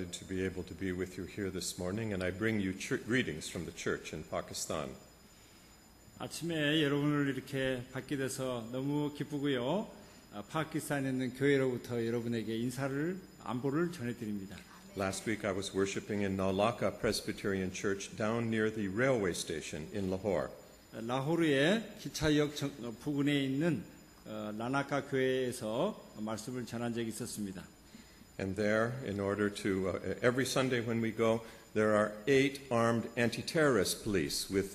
delighted to be able to be with you here this morning, and I bring you greetings from the church in Pakistan. 아침에 여러분을 이렇게 뵙게 돼서 너무 기쁘고요. 파키스탄에 있는 교회로부터 여러분에게 안보를 전해드립니다. Last week I was worshiping in Naulaka Presbyterian Church down near the railway station in Lahore. 라호르의 기차역 부근에 있는 라나카 교회에서 말씀을 전한 적이 있었습니다. And there, in order to, every Sunday when we go, there are 8 armed anti-terrorist police with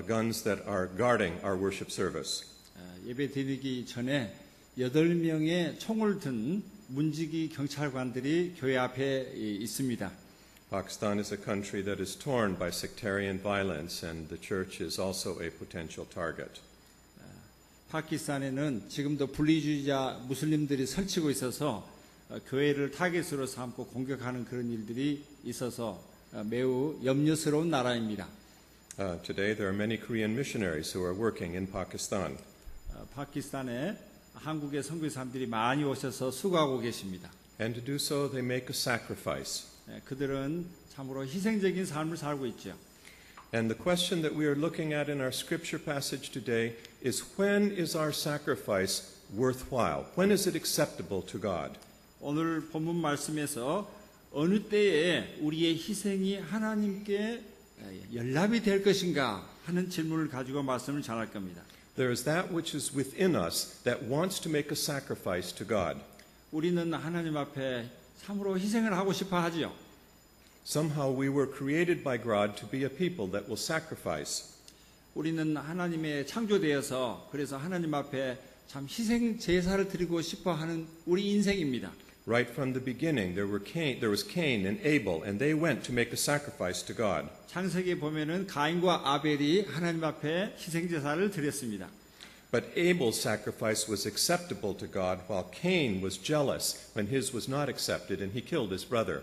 guns that are guarding our worship service. 예배 드리기 전에 8명의 총을 든 문지기 경찰관들이 교회 앞에 있습니다. Pakistan is a country that is torn by sectarian violence, and the church is also a potential target. 파키스탄에는 지금도 분리주의자 무슬림들이 설치고 있어서 교회를 타겟으로 삼고 공격하는 그런 일들이 있어서 매우 염려스러운 나라입니다. Today there are many Korean missionaries who are working in Pakistan. 파키스탄에 한국의 선교사님들이 많이 오셔서 수고하고 계십니다. And to do so they make a sacrifice. 그들은 참으로 희생적인 삶을 살고 있죠. And the question that we are looking at in our scripture passage today is, when is our sacrifice worthwhile? When is it acceptable to God? 오늘 본문 말씀에서 어느 때에 우리의 희생이 하나님께 연락이 될 것인가 하는 질문을 가지고 말씀을 전할 겁니다. There is that which is within us that wants to make a sacrifice to God. 우리는 하나님 앞에 참으로 희생을 하고 싶어 하지요. Somehow we were created by God to be a people that will sacrifice. 우리는 하나님의 창조되어서 그래서 하나님 앞에 참 희생 제사를 드리고 싶어 하는 우리 인생입니다. Right from the beginning, there was Cain and Abel, and they went to make a sacrifice to God. 창세기에 보면은 가인과 아벨이 하나님 앞에 희생 제사를 드렸습니다. But Abel's sacrifice was acceptable to God, while Cain was jealous when his was not accepted, and he killed his brother.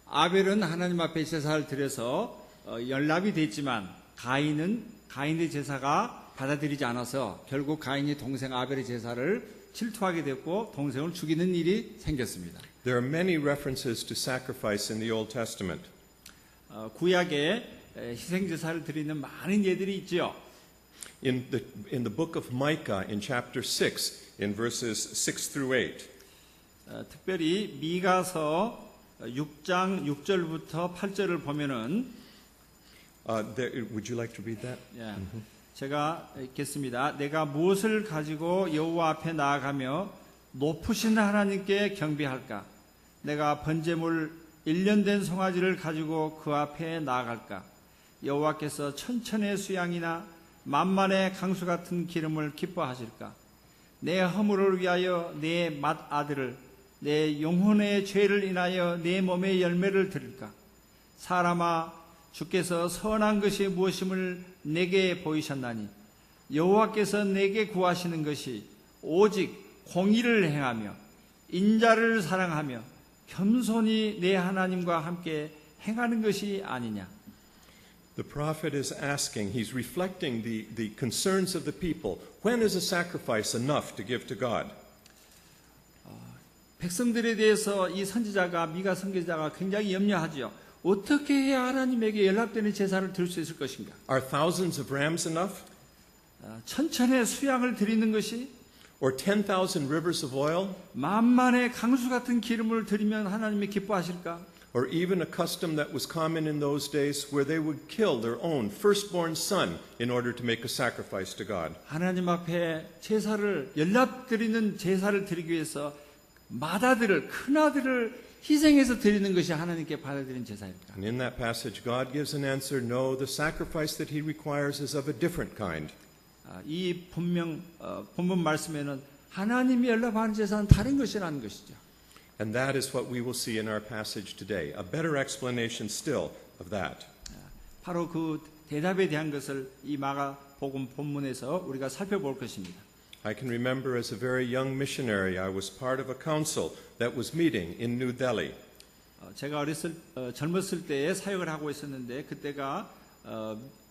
아벨은 하나님 앞에 제사를 드려서 연락이 됐지만 가인은 가인의 제사가 받아들이지 않아서 결국 가인이 동생 아벨의 제사를 질투하게 됐고 동생을 죽이는 일이 생겼습니다. There are many references to sacrifice in the Old Testament. 구약에 희생 제사를 드리는 많은 예들이 있지요. In the book of Micah, in chapter 6, in verses 6 through 8. 특별히 미가서 6장 6절부터 8절을 보면은 would you like to read that? 제가 읽겠습니다. 내가 무엇을 가지고 여호와 앞에 나아가며 높으신 하나님께 경배할까? 내가 번제물 1년 된 송아지를 가지고 그 앞에 나아갈까? 여호와께서 천천의 수양이나 만만의 강수 같은 기름을 기뻐하실까? 내 허물을 위하여 내 맏아들을, 내 영혼의 죄를 인하여 내 몸의 열매를 드릴까? 사람아, 주께서 선한 것이 무엇임을 내게 보이셨나니 여호와께서 내게 구하시는 것이 오직 공의를 행하며 인자를 사랑하며 겸손히 내 하나님과 함께 행하는 것이 아니냐. The prophet is asking, he's reflecting the concerns of the people. When is a sacrifice enough to give to God? 백성들에 대해서 이 선지자가 미가 선지자가 굉장히 염려하지요. 어떻게 해야 하나님에게 연락되는 제사를 드릴 수 있을 것인가? Are thousands of rams enough? 천천의 수양을 드리는 것이 Or 10,000 rivers of oil? 만만의 강수 같은 기름을 드리면 하나님이 기뻐하실까? Or even a custom that was common in those days where they would kill their own firstborn son in order to make a sacrifice to God. 하나님 앞에 제사를 연락드리는 제사를 드리기 위해서 맏아들을 큰아들을 희생해서 드리는 것이 하나님께 받아들이는 제사입니다. And in that passage God gives an answer, no, the sacrifice that he requires is of a different kind. 이 본문 말씀에는 하나님이 연락하는 제사는 다른 것이라는 것이죠. And that is what we will see in our passage today. A better explanation still of that. 바로 그 대답에 대한 것을 이 마가복음 본문에서 우리가 살펴볼 것입니다. I can remember as a very young missionary, I was part of a council that was meeting in New Delhi. 제가 젊었을 때에 사역을 하고 있었는데 그때가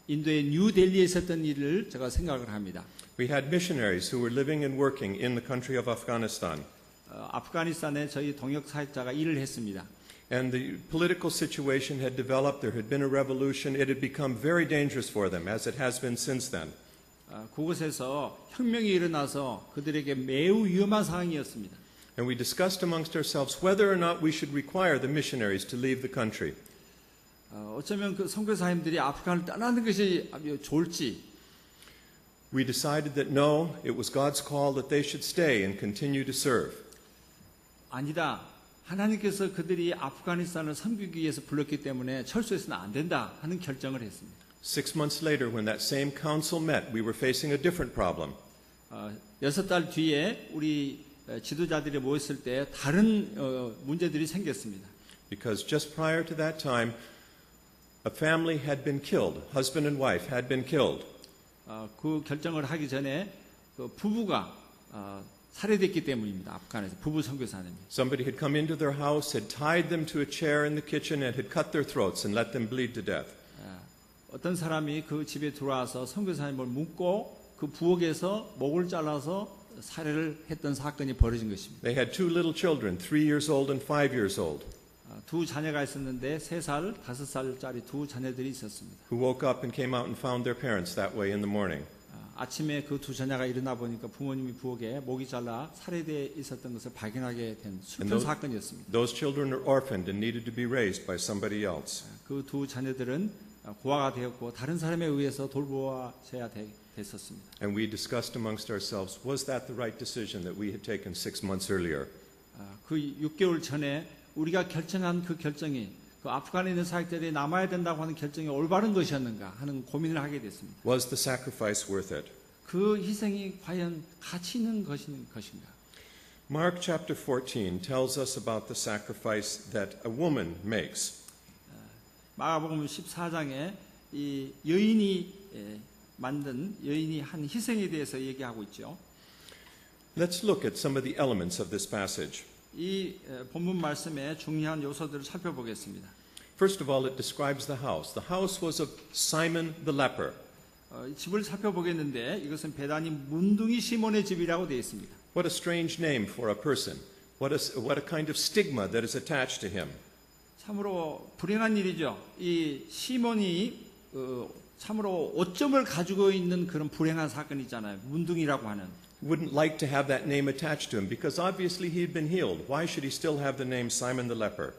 인도의 뉴델리에 있었던 일을 제가 생각을 합니다. We had missionaries who were living and working in the country of Afghanistan. 아프가니스탄에 저희 동역 사역자가 일을 했습니다. And the political situation had developed. There had been a revolution. It had become very dangerous for them, as it has been since then. 그곳에서 혁명이 일어나서 그들에게 매우 위험한 상황이었습니다. And we discussed amongst ourselves whether or not we should require the missionaries to leave the country. 어쩌면 그 선교사님들이 아프간을 떠나는 것이 좋을지. We decided that no, it was God's call that they should stay and continue to serve. 아니다. 하나님께서 그들이 아프가니스탄을 섬기기 위해서 불렀기 때문에 철수해서는 안 된다 하는 결정을 했습니다. 6 months later, when that same council met, we were facing a different problem. 6달 뒤에 우리 지도자들이 모였을 때 다른 문제들이 생겼습니다. Because just prior to that time, a family had been killed. Husband and wife had been killed. 그 결정을 하기 전에 그 부부가 살해됐기 때문입니다. 아프간에서 부부 선교사님이. Somebody had come into their house, had tied them to a chair in the kitchen, and had cut their throats and let them bleed to death. 어떤 사람이 그 집에 들어와서 선교사님을 묶고 그 부엌에서 목을 잘라서 살해를 했던 사건이 벌어진 것입니다. They had 2 little children, 3 years old and 5 years old, 두 자녀가 있었는데 3살, 5살짜리 두 자녀들이 있었습니다. who woke up and came out and found their parents that way in the morning. 아침에 그 두 자녀가 일어나 보니까 부모님이 부엌에 목이 잘라 살해되어 있었던 것을 발견하게 된 슬픈 사건이었습니다. Those children are orphaned and needed to be raised by somebody else. 그 두 자녀들은 고아가 되었고 다른 사람에 의해서 돌보아져야 됐었습니다. And we discussed amongst ourselves, was that the right decision that we had taken 6 months earlier? 그 6개월 전에 우리가 결정한 그 결정이 그 아프간에 있는 사역자들이 남아야 된다고 하는 결정이 올바른 것이었는가 하는 고민을 하게 됐습니다. Was the sacrifice worth it? 그 희생이 과연 가치 있는 것인가? Mark chapter 14 tells us about the sacrifice that a woman makes. 마가복음 14장에 이 여인이 만든 여인이 한 희생에 대해서 얘기하고 있죠. Let's look at some of the elements of this passage. 이 본문 말씀의 중요한 요소들을 살펴보겠습니다. First of all, it describes the house. The house was of Simon the leper. 집을 살펴보겠는데 이것은 베다니 문둥이 시몬의 집이라고 되어 있습니다. What a strange name for a person. What a kind of stigma that is attached to him. 참으로 불행한 일이죠. 이 시몬이 참으로 오점을 가지고 있는 그런 불행한 사건이 있잖아요. 문둥이라고 하는. Wouldn't like to have that name attached to him because obviously he had been healed. Why should he still have the name Simon the leper?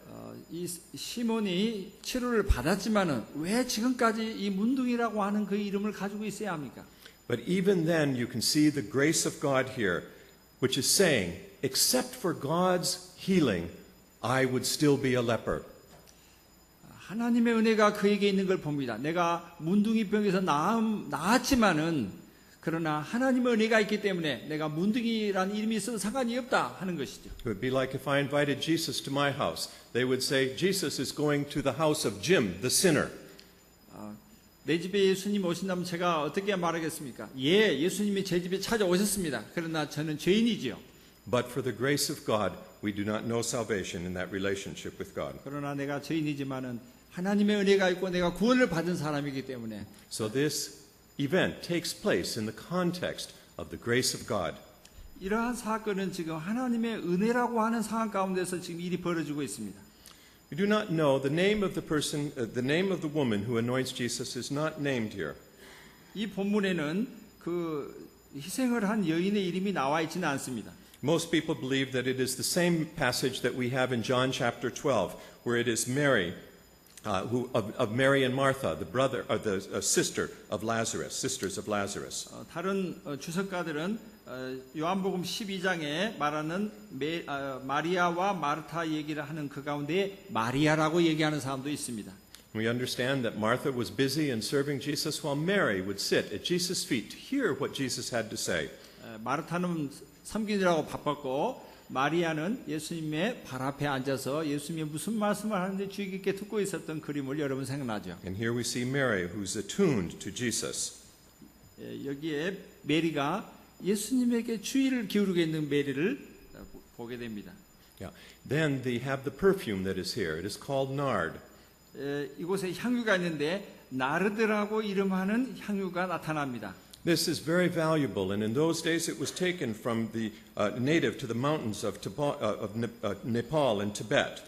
이 시몬이 치료를 받았지만은 왜 지금까지 이 문둥이라고 하는 그 이름을 가지고 있어야 합니까? But even then you can see the grace of God here, which is saying, except for God's healing, I would still be a leper. 하나님의 은혜가 그에게 있는 걸 봅니다. 내가 문둥이병에서 나았지만은 그러나 하나님의 은혜가 있기 때문에 내가 문둥이라는 이름이 있어도 상관이 없다 하는 것이죠. It would be like if I invited Jesus to my house. They would say, Jesus is going to the house of Jim, the sinner. 내 집에 예수님 오신다면 제가 어떻게 말하겠습니까? 예, 예수님이 제 집에 찾아오셨습니다. 그러나 저는 죄인이지요. But for the grace of God, we do not know salvation in that relationship with God. 그러나 내가 죄인이지만은 하나님의 은혜가 있고 내가 구원을 받은 사람이기 때문에 So this event takes place in the context of the grace of God. 이러한 사건은 지금 하나님의 은혜라고 하는 상황 가운데서 지금 일이 벌어지고 있습니다. We do not know the name of the person, the name of the woman who anoints Jesus is not named here. 이 본문에는 그 희생을 한 여인의 이름이 나와 있지는 않습니다. Most people believe that it is the same passage that we have in John chapter 12, where it is Mary, of Mary and Martha, the brother or the sister of Lazarus, sisters of Lazarus. 다른 주석가들은 요한복음 12장에 말하는 마리아와 마르타 얘기를 하는 그 가운데 마리아라고 얘기하는 사람도 있습니다. We understand that Martha was busy in serving Jesus while Mary would sit at Jesus' feet to hear what Jesus had to say. 마르타는 섬기느라고 바빴고 마리아는 예수님의 발 앞에 앉아서 예수님이 무슨 말씀을 하는지 주의 깊게 듣고 있었던 그림을 여러분 생각나죠. And here we see Mary who's attuned to Jesus. 여기에 메리가 예수님에게 주의를 기울이고 있는 메리를 보게 됩니다. Yeah. Then they have the perfume that is here. It is called nard. 이곳에 향유가 있는데 나르드라고 이름하는 향유가 나타납니다. This is very valuable, and in those days it was taken from the native to the mountains of Nepal and Tibet.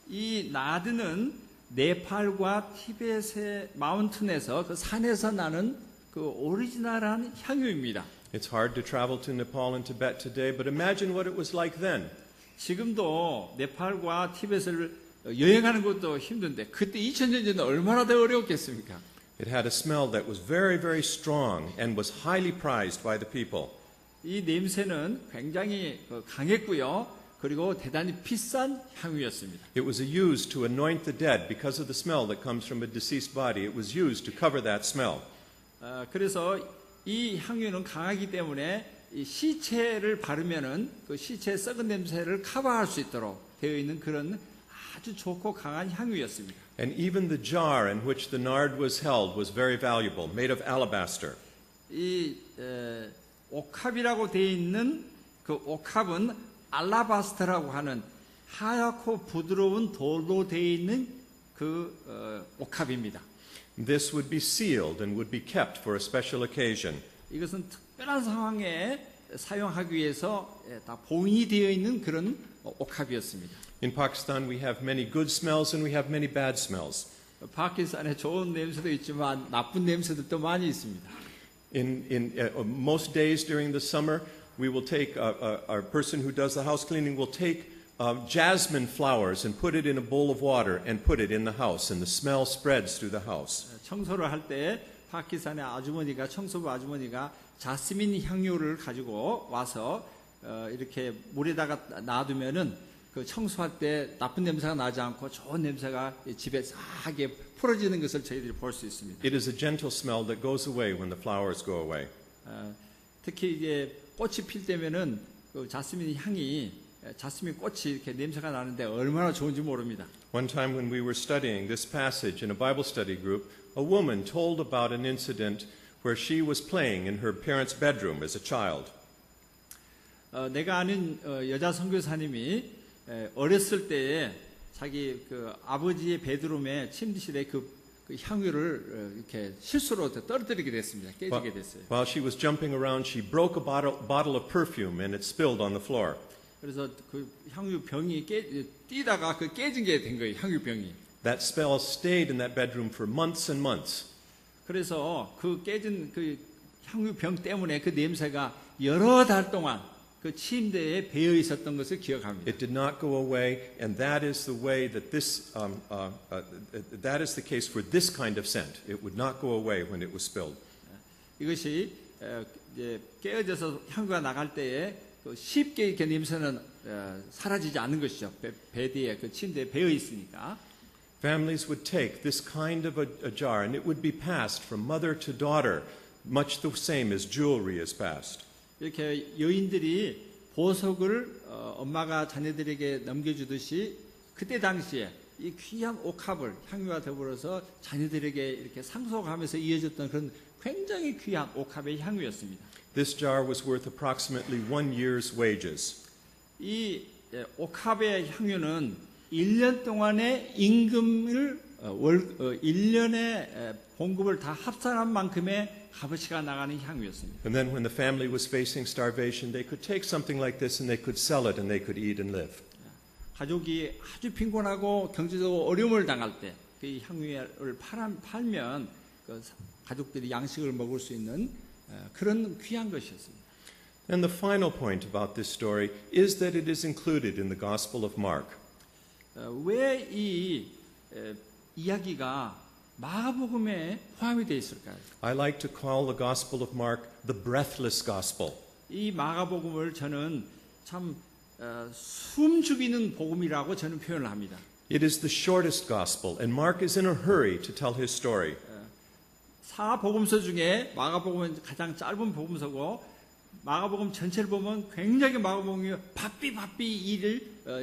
이 나드는 네팔과 티벳의 마운틴에서 그 산에서 나는 그 오리지널한 향유입니다. It's hard to travel to Nepal and Tibet today, but imagine what it was like then. 지금도 네팔과 티벳을 여행하는 것도 힘든데 그때 2000년 전에 얼마나 더 어려웠겠습니까? It had a smell that was very, very strong and was highly prized by the people. 이 냄새는 굉장히 강했고요. 그리고 대단히 비싼 향유였습니다. It was used to anoint the dead because of the smell that comes from a deceased body. It was used to cover that smell. 그래서 이 향유는 강하기 때문에 이 시체를 바르면은 그 시체의 썩은 냄새를 커버할 수 있도록 되어 있는 그런 아주 좋고 강한 향유였습니다. And even the jar in which the nard was held was very valuable, made of alabaster. 이 옥합이라고 되어 있는 그 옥합은 알라바스터라고 하는 하얗고 부드러운 돌로 되어 있는 그 옥합입니다. This would be sealed and would be kept for a special occasion. 이것은 특별한 상황에 사용하기 위해서 다 봉인이 되어 있는 그런 옥합이었습니다. In Pakistan, we have many good smells and we have many bad smells. 파키스탄에 좋은 냄새도 있지만 나쁜 냄새들도 많이 있습니다. In most days during the summer, we will take our person who does the house cleaning will take jasmine flowers and put it in a bowl of water and put it in the house, and the smell spreads through the house. 청소를 할 때 파키스탄의 아주머니가 청소부 아주머니가 자스민 향유를 가지고 와서 이렇게 물에다가 놔두면은 그 청소할 때 나쁜 냄새가 나지 않고 좋은 냄새가 집에 싸게 풀어지는 것을 저희들이 볼 수 있습니다. It is a gentle smell that goes away when the flowers go away. 특히 이제 꽃이 필 때면은 그 자스민 향이 자스민 꽃이 이렇게 냄새가 나는데 얼마나 좋은지 모릅니다. One time when we were studying this passage in a Bible study group, a woman told about an incident where she was playing in her parents' bedroom as a child. 내가 아는 여자 선교사님이 어렸을 때에 자기 그 아버지의 베드룸에 침실에 그 향유를 이렇게 실수로 떨어뜨리게 됐습니다. 깨지게 됐어요. While she was jumping around, she broke a bottle of perfume and it spilled on the floor. 그래서 그 향유 병이 뛰다가 그 깨진 게 된 거예요. 향유 병이. That smell stayed in that bedroom for months and months. 그래서 그 깨진 그 향유 병 때문에 그 냄새가 여러 달 동안 그 침대에 배어 있었던 것을 기억합니다. It did not go away, and that is the way that that is the case for this kind of scent. It would not go away when it was spilled. 이것이 이제 깨어져서 향유가 나갈 때에 쉽게 이렇게 냄새는 사라지지 않는 것이죠. 베드에 그 침대에 배어 있으니까. Families would take this kind of a jar, and it would be passed from mother to daughter, much the same as jewelry is passed. 이렇게 여인들이 보석을 엄마가 자녀들에게 넘겨주듯이 그때 당시에 이 귀한 옥합을 향유와 더불어서 자녀들에게 이렇게 상속하면서 이어졌던 그런 굉장히 귀한 옥합의 향유였습니다. This jar was worth approximately 1 year's wages. 이 옥합의 향유는 1년 동안의 임금을 1년의 봉급을 다 합산한 만큼의 값어치가 나가는 향유였습니다. And then when the family was facing starvation, they could take something like this and they could sell it and they could eat and live. 가족이 아주 빈곤하고 경제적으로 어려움을 당할 때 그 향유를 팔면 그 가족들이 양식을 먹을 수 있는 그런 귀한 것이었습니다. And the final point about this story is that it is included in the Gospel of Mark. 왜 이 이야기가 마가복음에 포함이 되어 있을까요? I like to call the Gospel of Mark the breathless gospel. 이 마가복음을 저는 참 숨죽이는 복음이라고 저는 표현을 합니다. It is the shortest gospel, and Mark is in a hurry to tell his story. 사복음서 중에 마가복음은 가장 짧은 복음서고 마가복음 전체를 보면 굉장히 마가복음이 바삐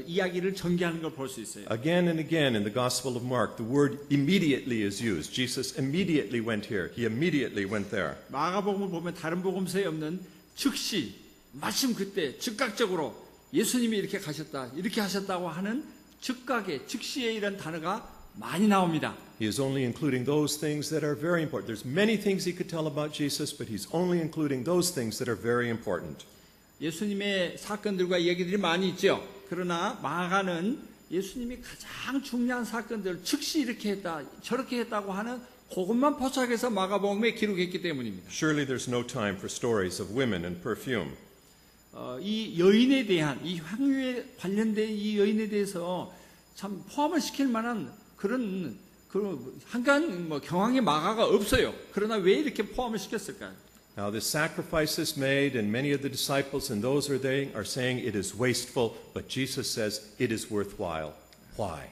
이야기를 전개하는 걸 볼 수 있어요. Again and again in the Gospel of Mark, the word immediately is used. Jesus immediately went here. He immediately went there. 마가복음을 보면 다른 복음서에 없는 즉시, 마침 그때 즉각적으로 예수님이 이렇게 가셨다, 이렇게 하셨다고 하는 즉각의, 즉시의 이런 단어가 많이 나옵니다. He is only including those things that are very important. There's many things he could tell about Jesus, but he's only including those things that are very important. 예수님의 사건들과 이야기들이 많이 있죠. 그러나 마가는 예수님이 가장 중요한 사건들 즉시 이렇게 했다 저렇게 했다고 하는 그것만 포착해서 마가복음에 기록했기 때문입니다. Surely there's no time for stories of women and perfume. 이 여인에 대한 이 향유에 관련된 이 여인에 대해서 참 포함을 시킬 만한 그런 한간 경황의 마가가 없어요. 그러나 왜 이렇게 포함을 시켰을까요? Now the sacrifices made and many of the disciples and those are saying it is wasteful, but Jesus says it is worthwhile. Why?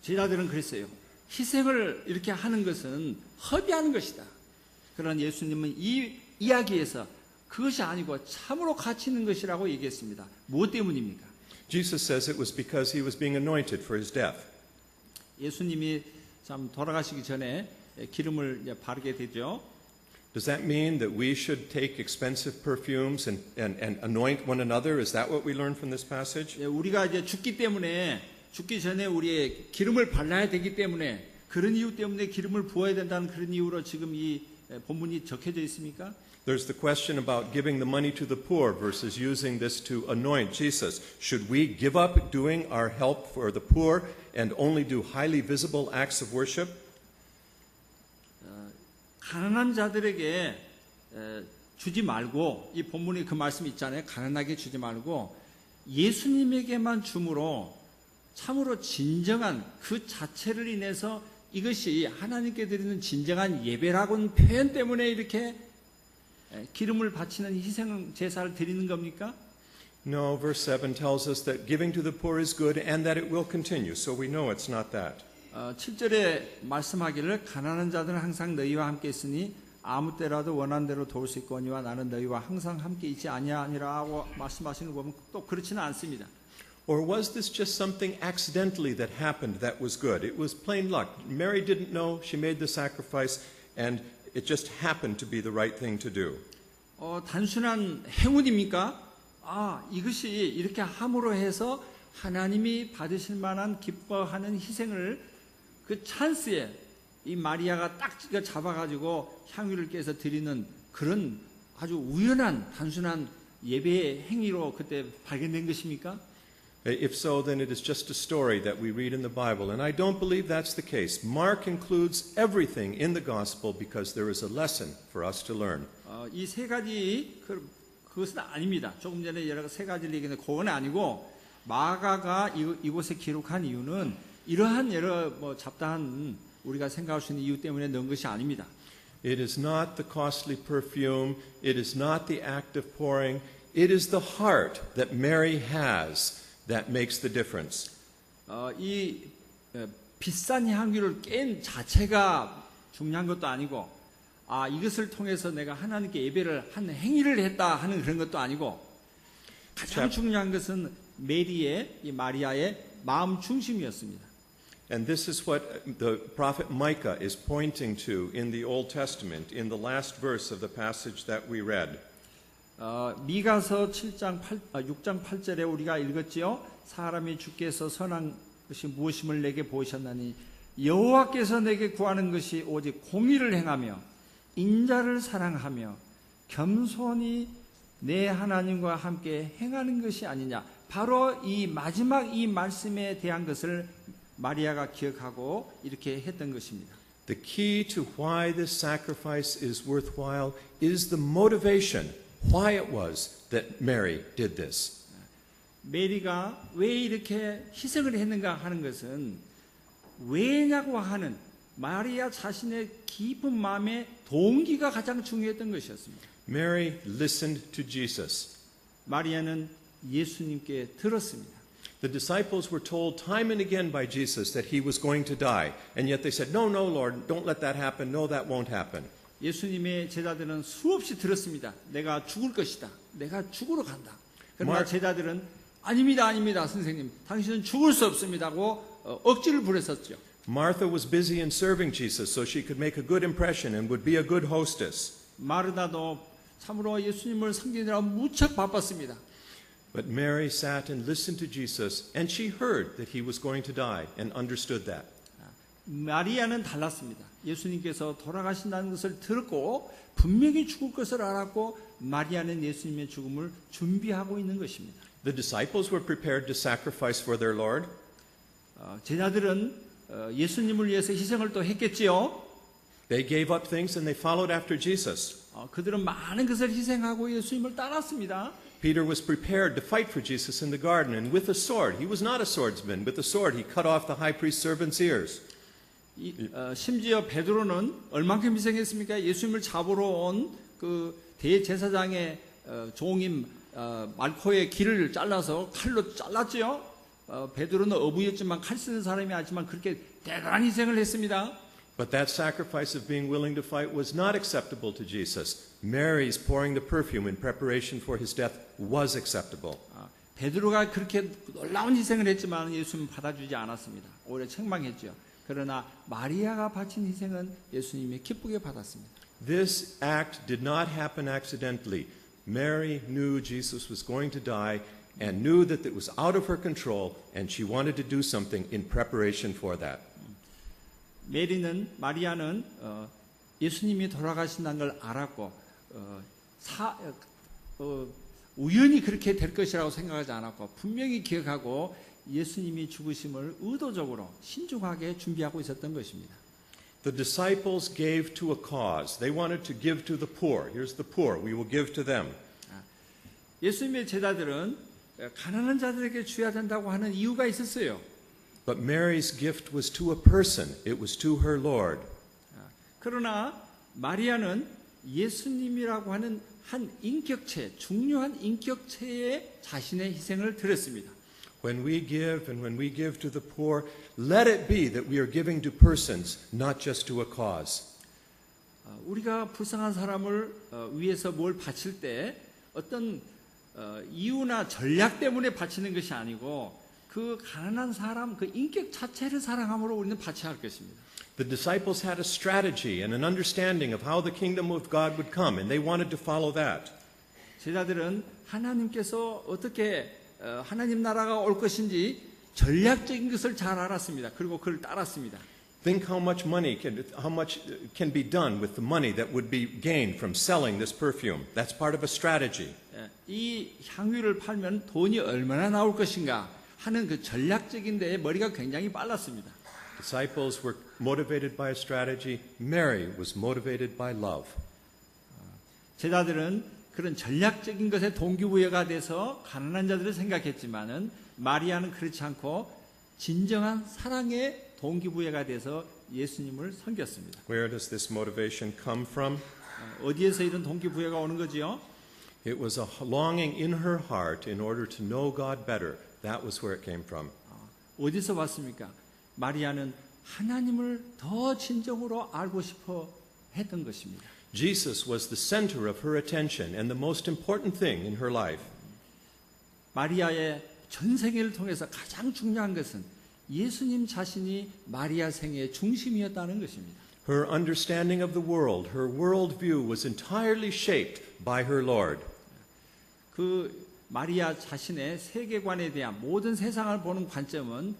제자들은 그랬어요. 희생을 이렇게 하는 것은 허비하는 것이다. 그러나 예수님은 이 이야기에서 그것이 아니고 참으로 가치 있는 것이라고 얘기했습니다. 무엇 때문입니까? Jesus says it was because he was being anointed for his death. 예수님이 참 돌아가시기 전에 기름을 이제 바르게 되죠. Does that mean that we should take expensive perfumes and anoint one another? Is that what we learn from this passage? 우리가 이제 죽기 전에 우리의 기름을 발라야 되기 때문에 그런 이유 때문에 기름을 부어야 된다는 그런 이유로 지금 이 본문이 적혀져 있습니까? There's the question about giving the money to the poor versus using this to anoint Jesus. Should we give up doing our help for the poor and only do highly visible acts of worship? 가난한 자들에게 주지 말고 이 본문에 그 말씀 있잖아요. 가난하게 주지 말고 예수님에게만 줌으로 참으로 진정한 그 자체를 인해서 이것이 하나님께 드리는 진정한 예배라고는 표현 때문에 이렇게 기름을 바치는 희생 제사를 드리는 겁니까? No, verse 7 tells us that giving to the poor is good and that it will continue. So we know it's not that. 7절에 말씀하기를 가난한 자들은 항상 너희와 함께 있으니 아무 때라도 원하는 대로 도울 수 있거니와 나는 너희와 항상 함께 있지 아니하니라고 말씀하시는 거 보면 또 그렇지는 않습니다. Or was this just something accidentally that happened that was good? It was plain luck. Mary didn't know, she made the sacrifice, and it just happened to be the right thing to do. 단순한 행운입니까? 이것이 이렇게 함으로 해서 하나님이 받으실 만한 기뻐하는 희생을 그 찬스에 이 마리아가 딱 잡아가지고 향유를 깨서 드리는 그런 아주 우연한 단순한 예배의 행위로 그때 발견된 것입니까? If so, then it is just a story that we read in the Bible, and I don't believe that's the case. Mark includes everything in the gospel because there is a lesson for us to learn. 이 세 가지 그것은 아닙니다. 조금 전에 여러 세 가지를 얘기했는데 그건 아니고 마가가 이곳에 기록한 이유는 이러한 여러 잡다한 우리가 생각할 수 있는 이유 때문에 넣은 것이 아닙니다. It is not the costly perfume. It is not the act of pouring. It is the heart that Mary has that makes the difference. 이 비싼 향유를 깬 자체가 중요한 것도 아니고 이것을 통해서 내가 하나님께 예배를 한 행위를 했다 하는 그런 것도 아니고 가장 중요한 것은 메리의 이 마리아의 마음 중심이었습니다. And this is what the prophet Micah is pointing to in the Old Testament in the last verse of the passage that we read. 미가서 6장 8절에 우리가 읽었지요. 사람이 주께서 선한 것이 무엇임을 내게 보이셨나니 여호와께서 내게 구하는 것이 오직 공의를 행하며 인자를 사랑하며 겸손히 내 하나님과 함께 행하는 것이 아니냐. 바로 이 마지막 이 말씀에 대한 것을 마리아가 기억하고 이렇게 했던 것입니다. The key to why this sacrifice is worthwhile is the motivation, why it was that Mary did this. 메리가 왜 이렇게 희생을 했는가 하는 것은 왜냐고 하는 마리아 자신의 깊은 마음의 동기가 가장 중요했던 것이었습니다. Mary listened to Jesus. 마리아는 예수님께 들었습니다. The disciples were told time and again by Jesus that he was going to die, and yet they said, "No, no, Lord, don't let that happen. No, that won't happen." 예수님의 제자들은 수없이 들었습니다. 내가 죽을 것이다. 내가 죽으러 간다. 그러나 제자들은 아닙니다, 아닙니다, 선생님. 당신은 죽을 수 없습니다고 억지를 부렸었죠. Martha was busy in serving Jesus so she could make a good impression and would be a good hostess. 마르다도 참으로 예수님을 섬기느라 무척 바빴습니다. But Mary sat and listened to Jesus, and she heard that he was going to die and understood that. 마리아는 달랐습니다. 예수님께서 돌아가신다는 것을 들었고 분명히 죽을 것을 알았고 마리아는 예수님의 죽음을 준비하고 있는 것입니다. The disciples were prepared to sacrifice for their Lord. 제자들은 예수님을 위해서 희생을 또 했겠지요. They gave up things and they followed after Jesus. 그들은 많은 것을 희생하고 예수님을 따랐습니다. Peter was prepared to fight for Jesus in the garden, and with a sword, he was not a swordsman, with a sword he cut off the high priest's servant's ears. 심지어 베드로는 얼만큼 희생했습니까? 예수님을 잡으러 온 그 대제사장의 종인 말코의 귀를 잘라서 칼로 잘랐지요. 베드로는 어부였지만 칼 쓰는 사람이 아니지만 그렇게 대단한 희생을 했습니다. But that sacrifice of being willing to fight was not acceptable to Jesus. Mary's pouring the perfume in preparation for his death was acceptable. 베드로가 그렇게 놀라운 희생을 했지만 예수님은 받아주지 않았습니다. 오히려 책망했죠. 그러나 마리아가 바친 희생은 예수님이 기쁘게 받았습니다. This act did not happen accidentally. Mary knew Jesus was going to die and knew that it was out of her control, and she wanted to do something in preparation for that. 마리아는 예수님이 돌아가신다는 걸 알았고 우연히 그렇게 될 것이라고 생각하지 않았고 분명히 기억하고 예수님이 죽으심을 의도적으로 신중하게 준비하고 있었던 것입니다. The disciples gave to a cause. They wanted to give to the poor. Here's the poor. We will give to them. 예수님의 제자들은 가난한 자들에게 줘야 된다고 하는 이유가 있었어요. But Mary's gift was to a person. It was to her Lord. 그러나 마리아는 예수님이라고 하는 한 인격체, 중요한 인격체에 자신의 희생을 드렸습니다. When we give and when we give to the poor, let it be that we are giving to persons, not just to a cause. 우리가 불쌍한 사람을 위해서 뭘 바칠 때 어떤 이유나 전략 때문에 바치는 것이 아니고 그 가난한 사람, 그 인격 자체를 사랑함으로 우리는 바쳐야 할 것입니다. The disciples had a strategy and an understanding of how the kingdom of God would come, and they wanted to follow that. 제자들은 하나님께서 어떻게 하나님 나라가 올 것인지 전략적인 것을 잘 알았습니다. 그리고 그를 따랐습니다. Think how much can be done with the money that would be gained from selling this perfume. That's part of a strategy. 이 향유를 팔면 돈이 얼마나 나올 것인가 하는 그 전략적인 데에 머리가 굉장히 빨랐습니다. Disciples were motivated by a strategy. Mary was motivated by love. 제자들은 그런 전략적인 것에 동기부여가 돼서 가난한 자들을 생각했지만은 마리아는 그렇지 않고 진정한 사랑의 동기부여가 돼서 예수님을 섬겼습니다. Where does this motivation come from? 어디에서 이런 동기부여가 오는 거지요? It was a longing in her heart in order to know God better. That was where it came from. 어디서 왔습니까? 마리아는 하나님을 더 진정으로 알고 싶어 했던 것입니다. Jesus was the center of her attention and the most important thing in her life. 마리아의 전 생애를 통해서 가장 중요한 것은 예수님 자신이 마리아 생애의 중심이었다는 것입니다. Her understanding of the world, her worldview was entirely shaped by her Lord. 그 마리아 자신의 세계관에 대한 모든 세상을 보는 관점은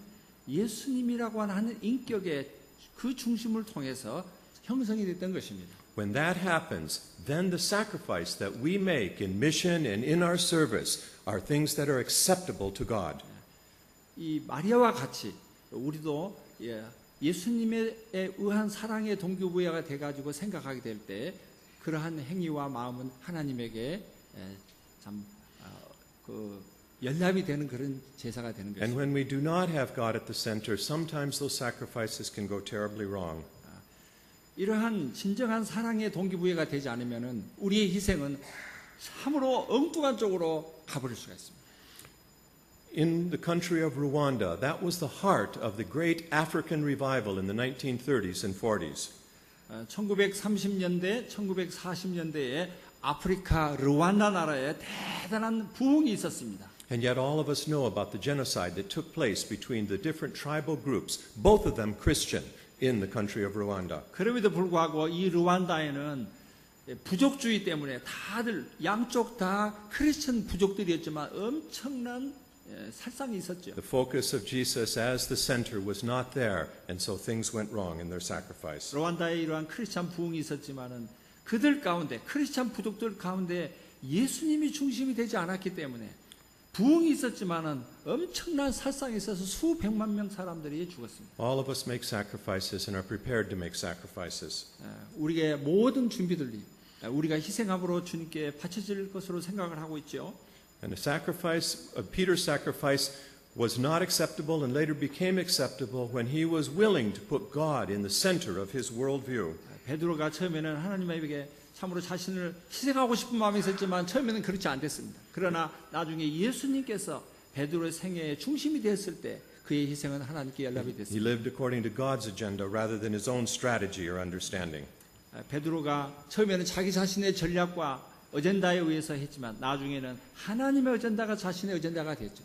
예수님이라고 하는 인격의 그 중심을 통해서 형성이 됐던 것입니다. When that happens, then the sacrifice that we make in mission and in our service are things that are acceptable to God. 이 마리아와 같이 우리도 예수님에 의한 사랑의 동기부여가 돼가지고 생각하게 될 때 그러한 행위와 마음은 하나님에게 참 연합이 되는 그런 제사가 되는 것입니다. And when we do not have God at the center, sometimes those sacrifices can go terribly wrong. 이러한 진정한 사랑의 동기부여가 되지 않으면은 우리의 희생은 참으로 엉뚱한 쪽으로 가버릴 수가 있습니다. In the country of Rwanda, that was the heart of the great African revival in the 1930s and 40s. 1930년대, 1940년대에 아프리카 르완다 나라에 대단한 부흥이 있었습니다. And yet all of us know about the genocide that took place between the different tribal groups, both of them Christian, in the country of Rwanda. 그럼에도 불구하고 이 르완다에는 부족주의 때문에 다들 양쪽 다 크리스천 부족들이었지만 엄청난 살상이 있었죠. The focus of Jesus as the center was not there, and so things went wrong in their sacrifice. 르완다에 이러한 크리스천 부흥이 있었지만은 그들 가운데 크리스천 부족들 가운데 예수님이 중심이 되지 않았기 때문에 부흥이 있었지만은 엄청난 살상이 있어서 수백만 명 사람들이 죽었습니다. All of us make sacrifices and are prepared to make sacrifices. 우리의 모든 준비들이 우리가 희생함으로 주님께 바쳐질 것으로 생각을 하고 있죠. And the sacrifice of Peter's sacrifice was not acceptable and later became acceptable when he was willing to put God in the center of his worldview. 베드로가 처음에는 하나님에게 참으로 자신을 희생하고 싶은 마음이 있었지만 처음에는 그렇지 않았습니다. 그러나 나중에 예수님께서 베드로의 생애의 중심이 됐을 때 그의 희생은 하나님께 연락이 He 됐습니다. lived according to God's agenda rather than his own strategy or understanding. 베드로가 처음에는 자기 자신의 전략과 어젠다에 의해서 했지만 나중에는 하나님의 어젠다가 자신의 어젠다가 됐죠.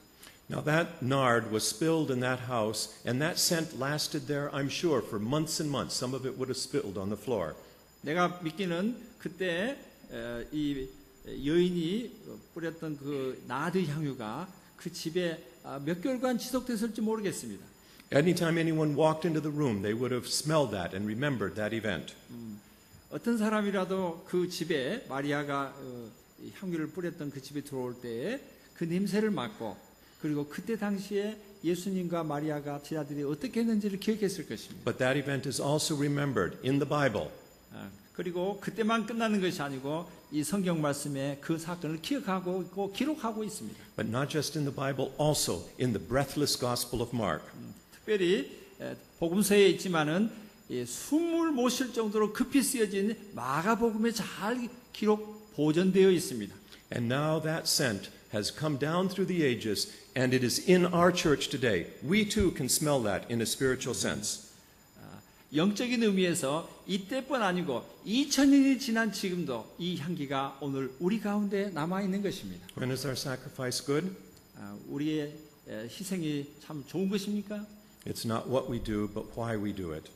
Now that nard was spilled in that house, and that scent lasted there, I'm sure, for months and months. Some of it would have spilled on the floor. 내가 믿기는 그때 이 여인이 뿌렸던 그 나드 향유가 그 집에 몇 개월간 지속됐을지 모르겠습니다. Anytime anyone walked into the room, they would have smelled that and remembered that event. 어떤 사람이라도 그 집에 마리아가 이 향유를 뿌렸던 그 집에 들어올 때 그 냄새를 맡고 그리고 그때 당시에 예수님과 마리아가 제자들이 어떻게 했는지를 기억했을 것입니다. But that event is also remembered in the Bible. 그리고 그때만 끝나는 것이 아니고 이 성경 말씀에 그 사건을 기억하고 있고 기록하고 있습니다. But not just in the Bible, also in the breathless Gospel of Mark. 특별히 복음서에 있지만은 숨을 못 쉴 정도로 급히 쓰여진 마가복음에 잘 기록 보존되어 있습니다. And now that scent has come down through the ages, and it is in our church today. We too can smell that in a spiritual sense. 영적인 의미에서 이때뿐 아니고 2000년이 지난 지금도 이 향기가 오늘 우리 가운데 남아 있는 것입니다. When is our sacrifice good? 우리의 희생이 참 좋은 것입니까? It's not what we do, but why we do it.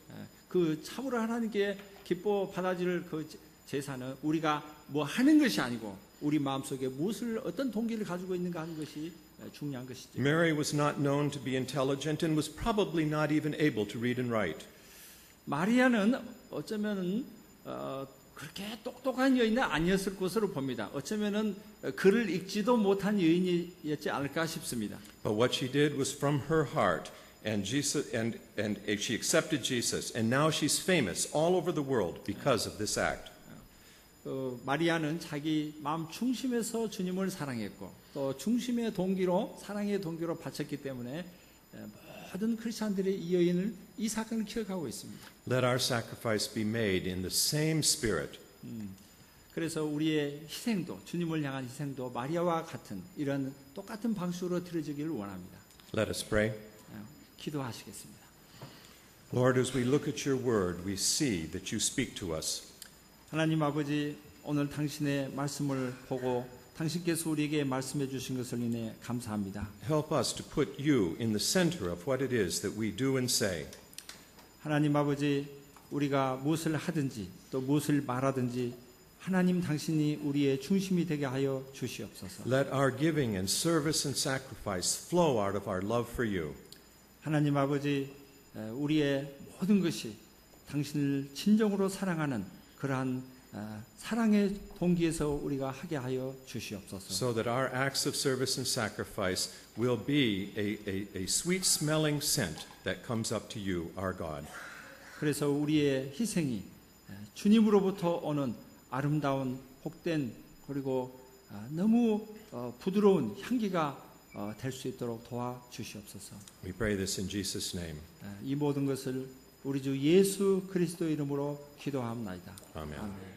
그 참으로 하나님께 기뻐 받아줄 그 제사는 우리가 뭐 하는 것이 아니고 우리 마음속에 무엇을 어떤 동기를 가지고 있는가 하는 것이 중요한 것이죠. Mary was not known to be intelligent and was probably not even able to read and write. 마리아는 어쩌면은 그렇게 똑똑한 여인은 아니었을 것으로 봅니다. 어쩌면은 글을 읽지도 못한 여인이었지 않을까 싶습니다. But what she did was from her heart, and Jesus, and she accepted Jesus, and now she's famous all over the world because of this act. 마리아는 자기 마음 중심에서 주님을 사랑했고 또 중심의 동기로 사랑의 동기로 바쳤기 때문에 모든 크리스천들이 이 여인을 이 사건을 기억하고 있습니다. Let our sacrifice be made in the same spirit. 그래서 우리의 희생도 주님을 향한 희생도 마리아와 같은 이런 똑같은 방식으로 드려지기를 원합니다. Let us pray. 기도하시겠습니다. Lord, as we look at your word, we see that you speak to us. 하나님 아버지, 오늘 당신의 말씀을 보고 당신께서 우리에게 말씀해 주신 것을 인해 감사합니다. Help us to put you in the center of what it is that we do and say. 하나님 아버지, 우리가 무엇을 하든지 또 무엇을 말하든지 하나님 당신이 우리의 중심이 되게 하여 주시옵소서. Let our giving and service and sacrifice flow out of our love for you. 하나님 아버지, 우리의 모든 것이 당신을 진정으로 사랑하는 그러한 사랑의 동기에서 우리가 하게 하여 주시옵소서. So that our acts of service and sacrifice will be a sweet smelling scent that comes up to you, our God. 그래서 우리의 희생이 주님으로부터 오는 아름다운 복된 그리고 너무 부드러운 향기가 될 수 있도록 도와주시옵소서. We pray this in Jesus' name. 이 모든 것을 우리 주 예수 그리스도 이름으로 기도합니다. Amen. 아멘.